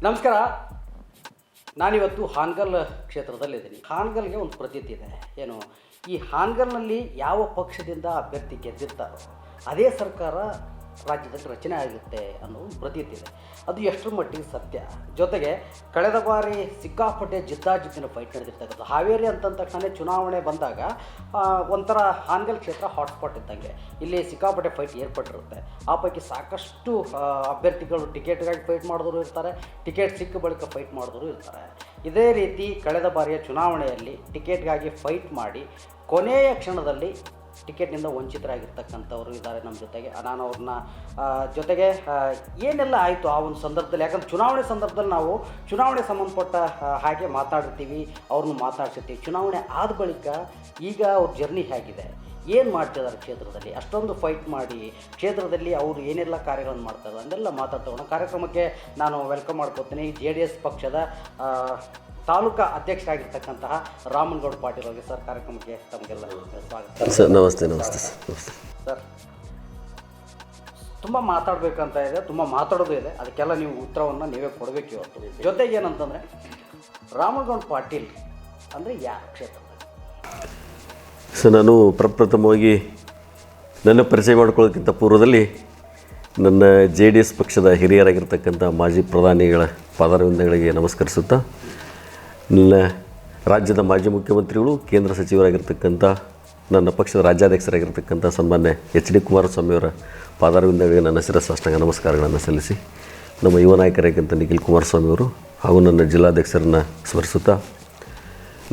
ನಮಸ್ಕಾರ. ನಾನಿವತ್ತು ಹಾನಗಲ್ ಕ್ಷೇತ್ರದಲ್ಲಿದ್ದೀನಿ. ಹಾನಗಲ್ಗೆ ಒಂದು ಪ್ರತೀತಿ ಇದೆ. ಏನು, ಈ ಹಾನಗಲ್ನಲ್ಲಿ ಯಾವ ಪಕ್ಷದಿಂದ ಅಭ್ಯರ್ಥಿ ಗೆದ್ದಿರ್ತಾರೋ ಅದೇ ಸರ್ಕಾರ ರಾಜ್ಯದಲ್ಲಿ ರಚನೆ ಆಗುತ್ತೆ ಅನ್ನೋ ಒಂದು ಪ್ರತೀತಿ ಇದೆ. ಅದು ಎಷ್ಟರ ಮಟ್ಟಿಗೆ ಸತ್ಯ? ಜೊತೆಗೆ ಕಳೆದ ಬಾರಿ ಸಿಕ್ಕಾಪಟ್ಟೆ ಜಿದ್ದಾಜಿದ್ದಿನ ಫೈಟ್ ನಡೆದಿರ್ತಕ್ಕಂಥ ಹಾವೇರಿ ಅಂತಂದ ತಕ್ಷಣ ಚುನಾವಣೆ ಬಂದಾಗ ಒಂಥರ ಹಾನಗಲ್ ಕ್ಷೇತ್ರ ಹಾಟ್ಸ್ಪಾಟ್ ಇದ್ದಂಗೆ. ಇಲ್ಲಿ ಸಿಕ್ಕಾಪಟ್ಟೆ ಫೈಟ್ ಏರ್ಪಟ್ಟಿರುತ್ತೆ. ಆ ಪೈಕಿ ಸಾಕಷ್ಟು ಅಭ್ಯರ್ಥಿಗಳು ಟಿಕೆಟ್ಗಾಗಿ ಫೈಟ್ ಮಾಡಿದವರು ಇರ್ತಾರೆ, ಟಿಕೆಟ್ ಸಿಕ್ಕ ಬಳಿಕ ಫೈಟ್ ಮಾಡಿದವರು ಇರ್ತಾರೆ. ಇದೇ ರೀತಿ ಕಳೆದ ಬಾರಿಯ ಚುನಾವಣೆಯಲ್ಲಿ ಟಿಕೆಟ್ಗಾಗಿ ಫೈಟ್ ಮಾಡಿ ಕೊನೆಯ ಕ್ಷಣದಲ್ಲಿ ಟಿಕೆಟ್ನಿಂದ ವಂಚಿತರಾಗಿರ್ತಕ್ಕಂಥವ್ರು ಇದ್ದಾರೆ ನಮ್ಮ ಜೊತೆಗೆ. ನಾನು ಅವ್ರನ್ನ ಜೊತೆಗೆ ಏನೆಲ್ಲ ಆಯಿತು ಆ ಒಂದು ಸಂದರ್ಭದಲ್ಲಿ, ಯಾಕಂದ್ರೆ ಚುನಾವಣೆ ಸಂದರ್ಭದಲ್ಲಿ ನಾವು ಚುನಾವಣೆ ಸಂಬಂಧಪಟ್ಟ ಹಾಗೆ ಮಾತಾಡಿರ್ತೀವಿ, ಅವ್ರನ್ನ ಮಾತಾಡ್ಸಿರ್ತೀವಿ. ಚುನಾವಣೆ ಆದ ಬಳಿಕ ಈಗ ಅವ್ರ ಜರ್ನಿ ಹೇಗಿದೆ, ಏನು ಮಾಡ್ತಿದ್ದಾರೆ ಕ್ಷೇತ್ರದಲ್ಲಿ, ಅಷ್ಟೊಂದು ಫೈಟ್ ಮಾಡಿ ಕ್ಷೇತ್ರದಲ್ಲಿ ಅವರು ಏನೆಲ್ಲ ಕಾರ್ಯಗಳನ್ನು ಮಾಡ್ತಾರೆ ಅದೆಲ್ಲ ಮಾತಾಡ್ತವೆ. ಕಾರ್ಯಕ್ರಮಕ್ಕೆ ನಾನು ವೆಲ್ಕಮ್ ಮಾಡ್ಕೊತೀನಿ JDS ಪಕ್ಷದ ತಾಲೂಕಾ ಅಧ್ಯಕ್ಷರಾಗಿರ್ತಕ್ಕಂತಹ ರಾಮನಗೌಡ ಪಾಟೀಲ್ ಅವರಿಗೆ. ಸರ್, ಕಾರ್ಯಕ್ರಮಕ್ಕೆ ತಮಗೆಲ್ಲ ಸ್ವಾಗತ. ಸರ್, ನಮಸ್ತೆ. ನಮಸ್ತೆ ಸರ್, ತುಂಬ ಮಾತಾಡಬೇಕಂತ ಇದೆ, ತುಂಬ ಮಾತಾಡೋದು ಇದೆ. ಅದಕ್ಕೆಲ್ಲ ನೀವು ಉತ್ತರವನ್ನು ನೀವೇ ಕೊಡಬೇಕು ಇವತ್ತು. ಜೊತೆಗೆ ಏನಂತಂದರೆ, ರಾಮನಗೌಡ ಪಾಟೀಲ್ ಅಂದರೆ ಯಾರು ಕ್ಷೇತ್ರದಲ್ಲಿ? ಸರ್, ನಾನು ಪ್ರಪ್ರಥಮವಾಗಿ ನನ್ನ ಪರಿಚಯ ಮಾಡ್ಕೊಳ್ಳೋಕ್ಕಿಂತ ಪೂರ್ವದಲ್ಲಿ ನನ್ನ JDS ಪಕ್ಷದ ಹಿರಿಯರಾಗಿರ್ತಕ್ಕಂಥ ಮಾಜಿ ಪ್ರಧಾನಿಗಳ ಪಾದಾರವಿಂದಗಳಿಗೆ ನಮಸ್ಕರಿಸುತ್ತಾ, ನನ್ನ ರಾಜ್ಯದ ಮಾಜಿ ಮುಖ್ಯಮಂತ್ರಿಗಳು, ಕೇಂದ್ರ ಸಚಿವರಾಗಿರ್ತಕ್ಕಂಥ ನನ್ನ ಪಕ್ಷದ ರಾಜ್ಯಾಧ್ಯಕ್ಷರಾಗಿರ್ತಕ್ಕಂಥ ಸನ್ಮಾನ್ಯ HD ಕುಮಾರಸ್ವಾಮಿಯವರ ಪಾದಾರವಿಂದಗಳಿಗೆ ನನ್ನ ಶಿರಸಾಷ್ಟಾಂಗ ನಮಸ್ಕಾರಗಳನ್ನು ಸಲ್ಲಿಸಿ, ನಮ್ಮ ಯುವ ನಾಯಕರಾಗಿದ್ದಂಥ ನಿಖಿಲ್ ಕುಮಾರಸ್ವಾಮಿಯವರು ಹಾಗೂ ನನ್ನ ಜಿಲ್ಲಾಧ್ಯಕ್ಷರನ್ನು ಸ್ಮರಿಸುತ್ತಾ,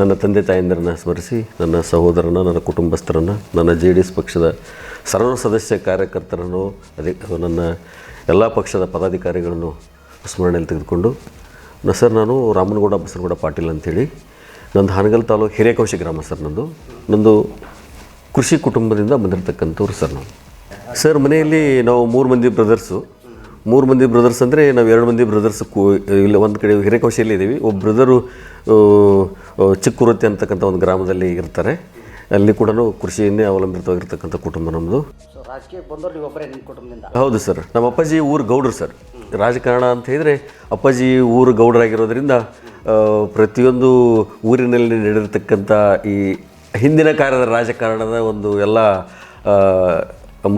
ನನ್ನ ತಂದೆ ತಾಯಂದಿರನ್ನು ಸ್ಮರಿಸಿ, ನನ್ನ ಸಹೋದರನ, ನನ್ನ ಕುಟುಂಬಸ್ಥರನ್ನು, ನನ್ನ JDS ಪಕ್ಷದ ಸರ್ವ ಸದಸ್ಯ ಕಾರ್ಯಕರ್ತರನ್ನು, ನನ್ನ ಎಲ್ಲ ಪಕ್ಷದ ಪದಾಧಿಕಾರಿಗಳನ್ನು ಸ್ಮರಣೆಯಲ್ಲಿ ತೆಗೆದುಕೊಂಡು, ಸರ್, ನಾನು ರಾಮನಗೌಡ ಬಸನಗೌಡ ಪಾಟೀಲ್ ಅಂಥೇಳಿ, ನಂದು ಹಾನಗಲ್ ತಾಲೂಕು ಹಿರೇಕೌಶಿ ಗ್ರಾಮ ಸರ್. ನಂದು ಕೃಷಿ ಕುಟುಂಬದಿಂದ ಬಂದಿರತಕ್ಕಂಥವ್ರು ಸರ್. ಸರ್, ಮನೆಯಲ್ಲಿ ನಾವು 3 ಮಂದಿ ಬ್ರದರ್ಸು. 3 ಮಂದಿ ಬ್ರದರ್ಸ್ ಅಂದರೆ ನಾವು 2 ಮಂದಿ ಬ್ರದರ್ಸ್ ಇಲ್ಲಿ ಒಂದು ಕಡೆ ಹಿರೇಕೌಶಿಯಲ್ಲಿ ಇದ್ದೀವಿ. ಒಬ್ಬ ಬ್ರದರು ಚಿಕ್ಕುರುತ್ತಿ ಅಂತಕ್ಕಂಥ ಒಂದು ಗ್ರಾಮದಲ್ಲಿ ಇರ್ತಾರೆ. ಅಲ್ಲಿ ಕೂಡ ಕೃಷಿಯನ್ನೇ ಅವಲಂಬಿತವಾಗಿರ್ತಕ್ಕಂಥ ಕುಟುಂಬ ನಮ್ಮದು. ರಾಜಕೀಯಕ್ಕೆ ಬಂದವರು ನೀವು ಒಬ್ಬರೇ ನಿಮ್ಮ ಕುಟುಂಬದಿಂದ? ಹೌದು ಸರ್. ನಮ್ಮ ಅಪ್ಪಾಜಿ ಊರು ಗೌಡ್ರು ಸರ್. ರಾಜಕಾರಣ ಅಂತ ಹೇಳಿದರೆ ಅಪ್ಪಾಜಿ ಊರು ಗೌಡರಾಗಿರೋದ್ರಿಂದ ಪ್ರತಿಯೊಂದು ಊರಿನಲ್ಲಿ ನಡೆದಿರ್ತಕ್ಕಂಥ ಈ ಹಿಂದಿನ ಕಾಲದ ರಾಜಕಾರಣದ ಒಂದು ಎಲ್ಲ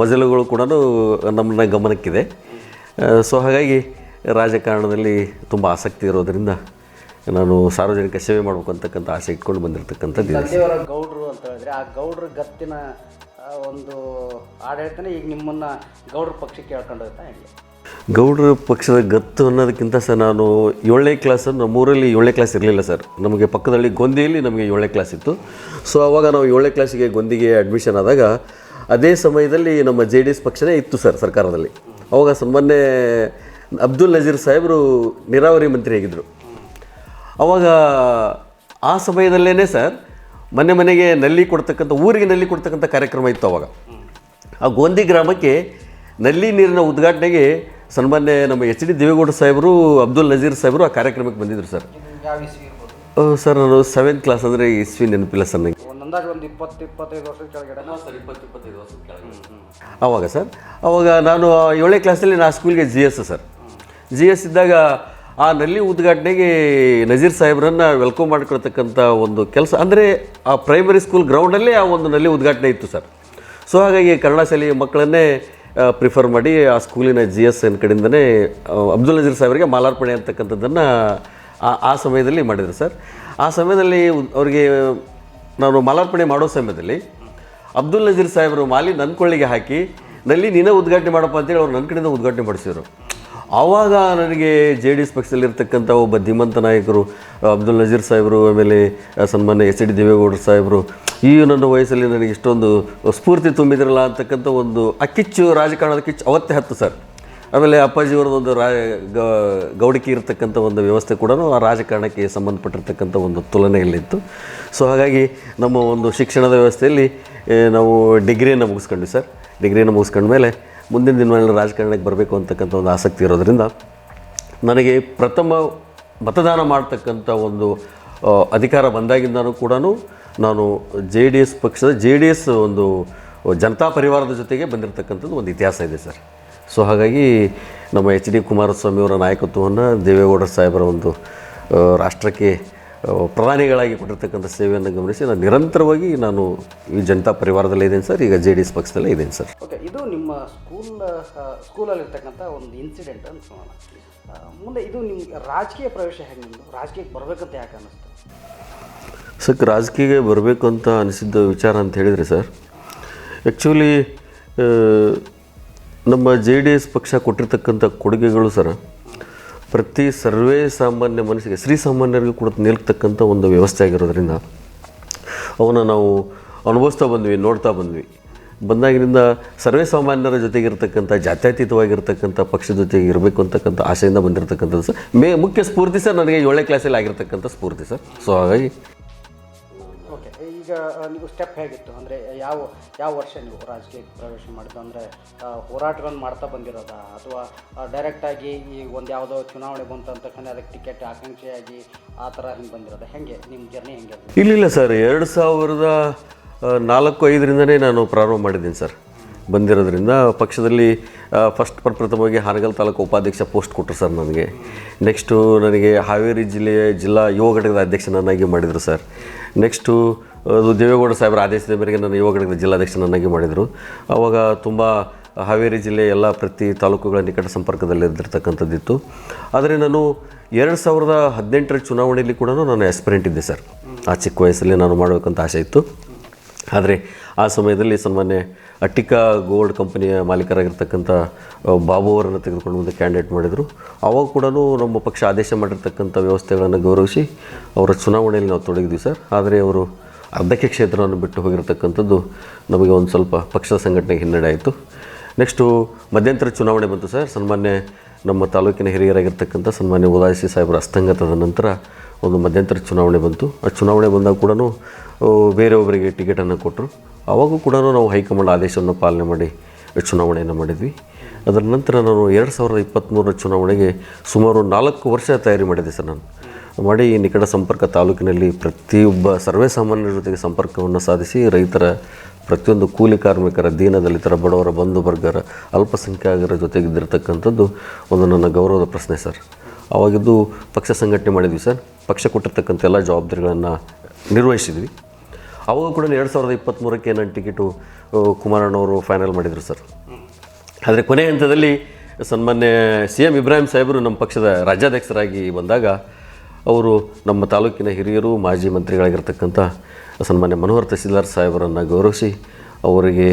ಮಜಲುಗಳು ಕೂಡ ನಮ್ಮನ್ನ ಗಮನಕ್ಕಿದೆ. ಸೊ ಹಾಗಾಗಿ ರಾಜಕಾರಣದಲ್ಲಿ ತುಂಬ ಆಸಕ್ತಿ ಇರೋದರಿಂದ ನಾನು ಸಾರ್ವಜನಿಕ ಸೇವೆ ಮಾಡಬೇಕು ಅಂತಕ್ಕಂಥ ಆಸೆ ಇಟ್ಕೊಂಡು ಬಂದಿರತಕ್ಕಂಥದ್ದು. ತಂದೆಯವರ ಗೌಡ್ರು ಅಂತ ಹೇಳಿದ್ರೆ ಆ ಗೌಡ್ರ ಗತ್ತಿನ ಒಂದು ಆಡಳಿತನೇ ಈಗ ನಿಮ್ಮನ್ನು ಗೌಡ್ರ ಪಕ್ಷಕ್ಕೆ ಹೇಳ್ಕೊಂಡು ಹೋಗ್ತಾ ಹೇಗೆ? ಗೌಡ್ರ ಪಕ್ಷದ ಗತ್ತು ಅನ್ನೋದಕ್ಕಿಂತ ಸರ್, ನಾನು 7ನೇ ಕ್ಲಾಸ್, ನಮ್ಮೂರಲ್ಲಿ 7ನೇ ಕ್ಲಾಸ್ ಇರಲಿಲ್ಲ ಸರ್. ನಮಗೆ ಪಕ್ಕದಲ್ಲಿ ಗೊಂದಿಯಲ್ಲಿ ನಮಗೆ 7ನೇ ಕ್ಲಾಸ್ ಇತ್ತು. ಸೊ ಆವಾಗ ನಾವು 7ನೇ ಕ್ಲಾಸಿಗೆ ಗೊಂದಿಗೆ ಅಡ್ಮಿಷನ್ ಆದಾಗ ಅದೇ ಸಮಯದಲ್ಲಿ ನಮ್ಮ JDS ಪಕ್ಷನೇ ಇತ್ತು ಸರ್ ಸರ್ಕಾರದಲ್ಲಿ. ಅವಾಗ ಸನ್ಮಾನ್ಯ ಅಬ್ದುಲ್ ನಜೀರ್ ಸಾಹೇಬರು ನೀರಾವರಿ ಮಂತ್ರಿ ಆಗಿದ್ದರು. ಅವಾಗ ಆ ಸಮಯದಲ್ಲೇ ಸರ್ ಮನೆ ಮನೆಗೆ ನಲ್ಲಿ ಕೊಡ್ತಕ್ಕಂಥ, ಊರಿಗೆ ನಲ್ಲಿ ಕೊಡ್ತಕ್ಕಂಥ ಕಾರ್ಯಕ್ರಮ ಇತ್ತು. ಅವಾಗ ಆ ಗೋಂದಿ ಗ್ರಾಮಕ್ಕೆ ನಲ್ಲಿ ನೀರಿನ ಉದ್ಘಾಟನೆಗೆ ಸನ್ಮಾನ್ಯ ನಮ್ಮ HD ದೇವೇಗೌಡ ಸಾಹೇಬರು, ಅಬ್ದುಲ್ ನಜೀರ್ ಸಾಹೇಬರು ಆ ಕಾರ್ಯಕ್ರಮಕ್ಕೆ ಬಂದಿದ್ದರು ಸರ್. ಸರ್, ನಾನು 7th ಕ್ಲಾಸ್ ಅಂದರೆ ಇಸ್ವಿ ನೆನಪಿಲ್ಲ ಸರ್ ನನಗೆ. ಒಂದು 20-25 ವರ್ಷದ ಕೆಳಗಡೆ ಸರ್, 20-25 ವರ್ಷದ ಕೆಳಗಡೆ ಆವಾಗ ಸರ್. ಆವಾಗ ನಾನು 7ನೇ ಕ್ಲಾಸಲ್ಲಿ ನಾ ಸ್ಕೂಲ್ಗೆ GS ಸರ್. GS ಇದ್ದಾಗ ಆ ನಲ್ಲಿ ಉದ್ಘಾಟನೆಗೆ ನಜೀರ್ ಸಾಹೇಬ್ರನ್ನು ವೆಲ್ಕಮ್ ಮಾಡ್ಕೊಳ್ತಕ್ಕಂಥ ಒಂದು ಕೆಲಸ, ಅಂದರೆ ಆ ಪ್ರೈಮರಿ ಸ್ಕೂಲ್ ಗ್ರೌಂಡಲ್ಲೇ ಆ ಒಂದು ನಲ್ಲಿ ಉದ್ಘಾಟನೆ ಇತ್ತು ಸರ್. ಸೊ ಹಾಗಾಗಿ ಕನ್ನಡ ಶಾಲೆಯ ಮಕ್ಕಳನ್ನೇ ಪ್ರಿಫರ್ ಮಾಡಿ ಆ ಸ್ಕೂಲಿನ GS ಕಡೆಯಿಂದನೇ ಅಬ್ದುಲ್ ನಜೀರ್ ಸಾಹೇಬರಿಗೆ ಮಾಲಾರ್ಪಣೆ ಅಂತಕ್ಕಂಥದ್ದನ್ನು ಆ ಸಮಯದಲ್ಲಿ ಮಾಡಿದರು ಸರ್. ಆ ಸಮಯದಲ್ಲಿ ಅವರಿಗೆ ನಾನು ಮಾಲಾರ್ಪಣೆ ಮಾಡೋ ಸಮಯದಲ್ಲಿ ಅಬ್ದುಲ್ ನಜೀರ್ ಸಾಹೇಬರು ಮಾಲಿ ನನ್ನ ಕೊಳ್ಳಿಗೆ ಹಾಕಿ, ನಲ್ಲಿ ನೀನೇ ಉದ್ಘಾಟನೆ ಮಾಡಪ್ಪ ಅಂತೇಳಿ ಅವ್ರು ನನ್ನ ಕಡೆಯಿಂದ ಉದ್ಘಾಟನೆ ಮಾಡಿಸಿದರು. ಆವಾಗ ನನಗೆ JDS ಪಕ್ಷದಲ್ಲಿರ್ತಕ್ಕಂಥ ಒಬ್ಬ ಧೀಮಂತ ನಾಯಕರು ಅಬ್ದುಲ್ ನಜೀರ್ ಸಾಹೇಬರು, ಆಮೇಲೆ ಸನ್ಮಾನ್ಯ HD ದೇವೇಗೌಡರು ಸಾಹೇಬರು, ಈ ನನ್ನ ವಯಸ್ಸಲ್ಲಿ ನನಗೆ ಇಷ್ಟೊಂದು ಸ್ಫೂರ್ತಿ ತುಂಬಿದ್ರಲ್ಲ ಅಂತಕ್ಕಂಥ ಒಂದು ಕಿಚ್ಚು, ರಾಜಕಾರಣದ ಕಿಚ್ಚು ಅವತ್ತೇ ಹತ್ತು ಸರ್. ಆಮೇಲೆ ಅಪ್ಪಾಜಿಯವ್ರದ್ದೊಂದು ಗೌಡಿಕೆ ಇರತಕ್ಕಂಥ ಒಂದು ವ್ಯವಸ್ಥೆ ಕೂಡ ಆ ರಾಜಕಾರಣಕ್ಕೆ ಸಂಬಂಧಪಟ್ಟಿರ್ತಕ್ಕಂಥ ಒಂದು ತುಲನೆಯಲ್ಲಿತ್ತು. ಸೊ ಹಾಗಾಗಿ ನಮ್ಮ ಒಂದು ಶಿಕ್ಷಣದ ವ್ಯವಸ್ಥೆಯಲ್ಲಿ ನಾವು ಡಿಗ್ರಿಯನ್ನು ಮುಗಿಸ್ಕೊಂಡ್ವಿ ಸರ್. ಡಿಗ್ರಿಯನ್ನು ಮುಗಿಸ್ಕೊಂಡ್ಮೇಲೆ ಮುಂದಿನ ದಿನಗಳಲ್ಲಿ ರಾಜಕಾರಣಕ್ಕೆ ಬರಬೇಕು ಅಂತಕ್ಕಂಥ ಒಂದು ಆಸಕ್ತಿ ಇರೋದರಿಂದ ನನಗೆ ಪ್ರಥಮ ಮತದಾನ ಮಾಡ್ತಕ್ಕಂಥ ಒಂದು ಅಧಿಕಾರ ಬಂದಾಗಿಂದನೂ ಕೂಡ ನಾನು JDS ಪಕ್ಷದ JDS ಒಂದು ಜನತಾ ಪರಿವಾರದ ಜೊತೆಗೆ ಬಂದಿರತಕ್ಕಂಥದ್ದು ಒಂದು ಇತಿಹಾಸ ಇದೆ ಸರ್. ಸೊ ಹಾಗಾಗಿ ನಮ್ಮ ಎಚ್ ಡಿ ಕುಮಾರಸ್ವಾಮಿಯವರ ನಾಯಕತ್ವವನ್ನು ದೇವೇಗೌಡರ ಸಾಹೇಬರ ಒಂದು ರಾಷ್ಟ್ರಕ್ಕೆ ಪ್ರಧಾನಿಗಳಾಗಿ ಕೊಟ್ಟಿರ್ತಕ್ಕಂಥ ಸೇವೆಯನ್ನು ಗಮನಿಸಿ ನಾನು ನಿರಂತರವಾಗಿ ನಾನು ಈ ಜನತಾ ಪರಿವಾರದಲ್ಲೇ ಇದ್ದೇನೆ ಸರ್. ಈಗ JDS ಪಕ್ಷದಲ್ಲೇ ಇದ್ದೇನೆ ಸರ್. ಓಕೆ, ಇದು ನಿಮ್ಮ ಸ್ಕೂಲಲ್ಲಿರ್ತಕ್ಕಂಥ ಒಂದು ಇನ್ಸಿಡೆಂಟ್ ಅನ್ಸೋಣ. ಮುಂದೆ ಇದು ನಿಮ್ಗೆ ರಾಜಕೀಯ ಪ್ರವೇಶ ಹೇಗೆ, ನಿಮ್ಮದು ರಾಜಕೀಯಕ್ಕೆ ಬರಬೇಕಂತ ಯಾಕೆ ಅನ್ನಿಸ್ತು? ಸರ್, ರಾಜಕೀಯಕ್ಕೆ ಬರಬೇಕು ಅಂತ ಅನಿಸಿದ್ದ ವಿಚಾರ ಅಂತ ಹೇಳಿದರೆ ಸರ್, ಆ್ಯಕ್ಚುಲಿ ನಮ್ಮ JDS ಪಕ್ಷ ಕೊಟ್ಟಿರ್ತಕ್ಕಂಥ ಕೊಡುಗೆಗಳು ಸರ್ ಪ್ರತಿ ಸರ್ವೇ ಸಾಮಾನ್ಯ ಮನಸ್ಸಿಗೆ ಶ್ರೀಸಾಮಾನ್ಯರಿಗೂ ಕೂಡ ನಿಲ್ತಕ್ಕಂಥ ಒಂದು ವ್ಯವಸ್ಥೆ ಆಗಿರೋದ್ರಿಂದ ಅವನ್ನ ನಾವು ಅನುಭವಿಸ್ತಾ ಬಂದ್ವಿ, ನೋಡ್ತಾ ಬಂದಾಗಿನಿಂದ ಸರ್ವೇ ಸಾಮಾನ್ಯರ ಜೊತೆಗಿರ್ತಕ್ಕಂಥ ಜಾತ್ಯತೀತವಾಗಿರ್ತಕ್ಕಂಥ ಪಕ್ಷದ ಜೊತೆಗೆ ಇರಬೇಕು ಅಂತಕ್ಕಂಥ ಆಶೆಯಿಂದ ಬಂದಿರತಕ್ಕಂಥದ್ದು ಸರ್. ಮುಖ್ಯ ಸ್ಫೂರ್ತಿ ಸರ್ ನನಗೆ 7ನೇ ಕ್ಲಾಸಲ್ಲಿ ಆಗಿರ್ತಕ್ಕಂಥ ಸ್ಫೂರ್ತಿ ಸರ್. ಸೊ ಹಾಗಾಗಿ ಓಕೆ, ಈಗ ನೀವು ಸ್ಟೆಪ್ ಹೇಗಿತ್ತು ಅಂದರೆ ಯಾವ ವರ್ಷ ನೀವು ರಾಜಕೀಯಕ್ಕೆ ಪ್ರವೇಶ ಮಾಡಿದ್ದು? ಅಂದರೆ ಹೋರಾಟಗಳನ್ನು ಮಾಡ್ತಾ ಬಂದಿರೋದಾ, ಅಥವಾ ಡೈರೆಕ್ಟಾಗಿ ಈ ಒಂದು ಯಾವುದೋ ಚುನಾವಣೆ ಬಂತು ಅಂತ ಅದಕ್ಕೆ ಟಿಕೆಟ್ ಆಕಾಂಕ್ಷೆಯಾಗಿ ಆ ಥರ ಹಿಂಗೆ ಬಂದಿರೋದು? ಹೇಗೆ ನಿಮ್ಮ ಜರ್ನಿ ಹೆಂಗೆ? ಇಲ್ಲ ಸರ್, 2004-05ರಿಂದನೇ ನಾನು ಪ್ರಾರಂಭ ಮಾಡಿದ್ದೀನಿ ಸರ್. ಬಂದಿರೋದ್ರಿಂದ ಪಕ್ಷದಲ್ಲಿ ಪ್ರಥಮವಾಗಿ ಹಾನಗಲ್ ತಾಲೂಕು ಉಪಾಧ್ಯಕ್ಷ ಪೋಸ್ಟ್ ಕೊಟ್ಟರು ಸರ್ ನನಗೆ. ನೆಕ್ಸ್ಟು ನನಗೆ ಹಾವೇರಿ ಜಿಲ್ಲೆಯ ಜಿಲ್ಲಾ ಯುವ ಘಟಕದ ಅಧ್ಯಕ್ಷನನ್ನಾಗಿ ಮಾಡಿದರು ಸರ್. ನೆಕ್ಸ್ಟು ಅದು ದೇವೇಗೌಡ ಸಾಹೇಬರ ಆದೇಶದ ಮೇರೆಗೆ ನನ್ನ ಯುವ ಘಟಕದ ಜಿಲ್ಲಾಧ್ಯಕ್ಷನನ್ನಾಗಿ ಮಾಡಿದರು. ಆವಾಗ ತುಂಬ ಹಾವೇರಿ ಜಿಲ್ಲೆಯ ಎಲ್ಲ ಪ್ರತಿ ತಾಲೂಕುಗಳ ನಿಕಟ ಸಂಪರ್ಕದಲ್ಲಿದ್ದಿರ್ತಕ್ಕಂಥದ್ದಿತ್ತು. ಆದರೆ ನಾನು 2018ರ ಚುನಾವಣೆಯಲ್ಲಿ ಕೂಡ ನಾನು ಆಸ್ಪಿರೆಂಟ್ ಇದ್ದೆ ಸರ್. ಆ ಚಿಕ್ಕ ವಯಸ್ಸಲ್ಲಿ ನಾನು ಮಾಡಬೇಕಂತ ಆಸೆ ಇತ್ತು. ಆದರೆ ಆ ಸಮಯದಲ್ಲಿ ಸನ್ಮಾನ್ಯ ಅಟ್ಟಿಕಾ ಗೋಲ್ಡ್ ಕಂಪನಿಯ ಮಾಲೀಕರಾಗಿರ್ತಕ್ಕಂಥ ಬಾಬು ಅವರನ್ನು ತೆಗೆದುಕೊಂಡು ಮುಂದೆ ಕ್ಯಾಂಡಿಡೇಟ್ ಮಾಡಿದರು. ಆವಾಗ ಕೂಡ ನಮ್ಮ ಪಕ್ಷ ಆದೇಶ ಮಾಡಿರ್ತಕ್ಕಂಥ ವ್ಯವಸ್ಥೆಗಳನ್ನು ಗೌರವಿಸಿ ಅವರ ಚುನಾವಣೆಯಲ್ಲಿ ನಾವು ತೊಡಗಿದ್ವಿ ಸರ್. ಆದರೆ ಅವರು ಅರ್ಧಕ್ಕೆ ಕ್ಷೇತ್ರವನ್ನು ಬಿಟ್ಟು ಹೋಗಿರ್ತಕ್ಕಂಥದ್ದು ನಮಗೆ ಒಂದು ಸ್ವಲ್ಪ ಪಕ್ಷದ ಸಂಘಟನೆಗೆ ಹಿನ್ನಡೆ ಆಯಿತು. ನೆಕ್ಸ್ಟು ಮಧ್ಯಂತರ ಚುನಾವಣೆ ಬಂತು ಸರ್. ಸನ್ಮಾನ್ಯ ನಮ್ಮ ತಾಲೂಕಿನ ಹಿರಿಯರಾಗಿರ್ತಕ್ಕಂಥ ಸನ್ಮಾನ್ಯ ಉದಾಸಿ ಸಾಹೇಬರ ಅಸ್ತಂಗತದ ನಂತರ ಒಂದು ಮಧ್ಯಂತರ ಚುನಾವಣೆ ಬಂತು. ಆ ಚುನಾವಣೆ ಬಂದಾಗ ಕೂಡ ಬೇರೆಯೊಬ್ಬರಿಗೆ ಟಿಕೆಟನ್ನು ಕೊಟ್ಟರು. ಆವಾಗೂ ಕೂಡ ನಾವು ಹೈಕಮಾಂಡ್ ಆದೇಶವನ್ನು ಪಾಲನೆ ಮಾಡಿ ಚುನಾವಣೆಯನ್ನು ಮಾಡಿದ್ವಿ. ಅದರ ನಂತರ ನಾನು 2023ರ ಚುನಾವಣೆಗೆ ಸುಮಾರು 4 ವರ್ಷ ತಯಾರಿ ಮಾಡಿದೆ ಸರ್. ನಾನು ಮಾಡಿ ನಿಕಟ ಸಂಪರ್ಕ ತಾಲೂಕಿನಲ್ಲಿ ಪ್ರತಿಯೊಬ್ಬ ಸರ್ವೇ ಸಾಮಾನ್ಯರ ಜೊತೆಗೆ ಸಂಪರ್ಕವನ್ನು ಸಾಧಿಸಿ ರೈತರ, ಪ್ರತಿಯೊಂದು ಕೂಲಿ ಕಾರ್ಮಿಕರ, ದೀನದಲಿತರ, ಬಡವರ, ಬಂಧು ವರ್ಗರ, ಅಲ್ಪಸಂಖ್ಯಾತರ ಜೊತೆಗಿದ್ದಿರ್ತಕ್ಕಂಥದ್ದು ಒಂದು ನನ್ನ ಗೌರವದ ಪ್ರಶ್ನೆ ಸರ್. ಆವಾಗಿದ್ದು ಪಕ್ಷ ಸಂಘಟನೆ ಮಾಡಿದ್ವಿ ಸರ್. ಪಕ್ಷ ಕೊಟ್ಟಿರ್ತಕ್ಕಂಥ ಎಲ್ಲ ಜವಾಬ್ದಾರಿಗಳನ್ನು ನಿರ್ವಹಿಸಿದ್ವಿ. ಆವಾಗ ಕೂಡ 2023ಕ್ಕೆ ನನ್ನ ಟಿಕೆಟು ಕುಮಾರಣ್ಣವರು ಫೈನಲ್ ಮಾಡಿದರು ಸರ್. ಆದರೆ ಕೊನೆಯ ಹಂತದಲ್ಲಿ ಸನ್ಮಾನ್ಯ CM ಇಬ್ರಾಹಿಂ ಸಾಹೇಬರು ನಮ್ಮ ಪಕ್ಷದ ರಾಜ್ಯಾಧ್ಯಕ್ಷರಾಗಿ ಬಂದಾಗ ಅವರು ನಮ್ಮ ತಾಲೂಕಿನ ಹಿರಿಯರು, ಮಾಜಿ ಮಂತ್ರಿಗಳಾಗಿರ್ತಕ್ಕಂಥ ಸನ್ಮಾನ್ಯ ಮನೋಹರ್ ತಹಸೀಲ್ದಾರ್ ಸಾಹೇಬರನ್ನು ಗೌರವಿಸಿ ಅವರಿಗೆ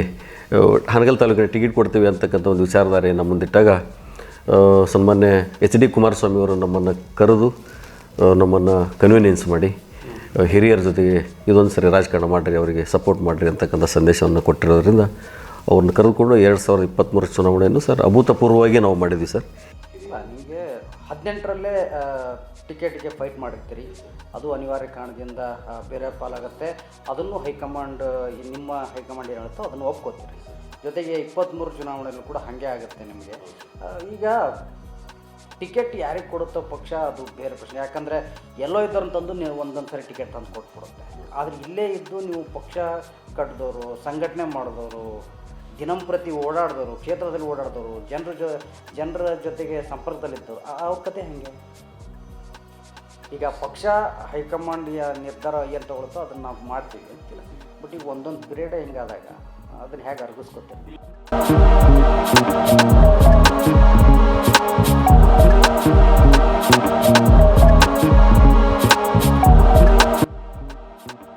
ಹಾನಗಲ್ ತಾಲೂಕಿನ ಟಿಕೆಟ್ ಕೊಡ್ತೀವಿ ಅಂತಕ್ಕಂಥ ಒಂದು ವಿಚಾರಧಾರೆಯನ್ನು ಮುಂದಿಟ್ಟಾಗ ಸನ್ಮಾನ್ಯ HD ಕುಮಾರಸ್ವಾಮಿಯವರು ನಮ್ಮನ್ನು ಕರೆದು ನಮ್ಮನ್ನು ಕನ್ವೀನಿಯನ್ಸ್ ಮಾಡಿ ಹಿರಿಯರ ಜೊತೆಗೆ ಇದೊಂದು ಸರಿ ರಾಜಕಾರಣ ಮಾಡಿರಿ, ಅವರಿಗೆ ಸಪೋರ್ಟ್ ಮಾಡಿರಿ ಅಂತಕ್ಕಂಥ ಸಂದೇಶವನ್ನು ಕೊಟ್ಟಿರೋದ್ರಿಂದ ಅವ್ರನ್ನ ಕರೆದುಕೊಂಡು 2023 ಚುನಾವಣೆಯನ್ನು ಸರ್ ಅಭೂತಪೂರ್ವವಾಗಿ ನಾವು ಮಾಡಿದ್ವಿ ಸರ್. ಇಲ್ಲ, ನಿಮಗೆ 18ರಲ್ಲೇ ಟಿಕೆಟ್ಗೆ ಫೈಟ್ ಮಾಡಿರ್ತೀರಿ, ಅದು ಅನಿವಾರ್ಯ ಕಾರಣದಿಂದ ಬೇರೆ ಪಾಲಾಗುತ್ತೆ. ಅದನ್ನು ಹೈಕಮಾಂಡ್, ನಿಮ್ಮ ಹೈಕಮಾಂಡ್ ಏನು ಹೇಳುತ್ತೋ ಅದನ್ನು ಒಪ್ಕೋತೀರಿ. ಜೊತೆಗೆ 23 ಚುನಾವಣೆಯಲ್ಲೂ ಕೂಡ ಹಾಗೆ ಆಗುತ್ತೆ ನಿಮಗೆ. ಈಗ ಟಿಕೆಟ್ ಯಾರಿಗೆ ಕೊಡುತ್ತೋ ಪಕ್ಷ ಅದು ಬೇರೆ ಪ್ರಶ್ನೆ. ಯಾಕಂದರೆ ಎಲ್ಲೋ ಇದ್ದವ್ರನ್ನ ತಂದು ನೀವು ಒಂದೊಂದು ಸರಿ ಟಿಕೆಟ್ ತಂದು ಕೊಟ್ಬಿಡುತ್ತೆ. ಆದರೆ ಇಲ್ಲೇ ಇದ್ದು ನೀವು ಪಕ್ಷ ಕಟ್ಟಿದವರು, ಸಂಘಟನೆ ಮಾಡಿದವರು, ದಿನಂಪ್ರತಿ ಓಡಾಡಿದವರು, ಕ್ಷೇತ್ರದಲ್ಲಿ ಓಡಾಡಿದವರು, ಜನರ ಜೊತೆಗೆ ಸಂಪರ್ಕದಲ್ಲಿದ್ದವರು, ಅವ್ರ ಕತೆ ಹೆಂಗೆ? ಈಗ ಪಕ್ಷ ಹೈಕಮಾಂಡ್ ನಿರ್ಧಾರ ಏನು ತಗೊಳುತ್ತೋ ಅದನ್ನು ನಾವು ಮಾಡ್ತೀವಿ ಅಂತಿಲ್ಲ. ಬಟ್ ಈಗ ಒಂದೊಂದು ಪಿರಿಯಡ್ ಹಿಂಗಾದಾಗ ಅದನ್ನು ಹೇಗೆ ಅರ್ಗಿಸ್ಕೊತೀವಿ?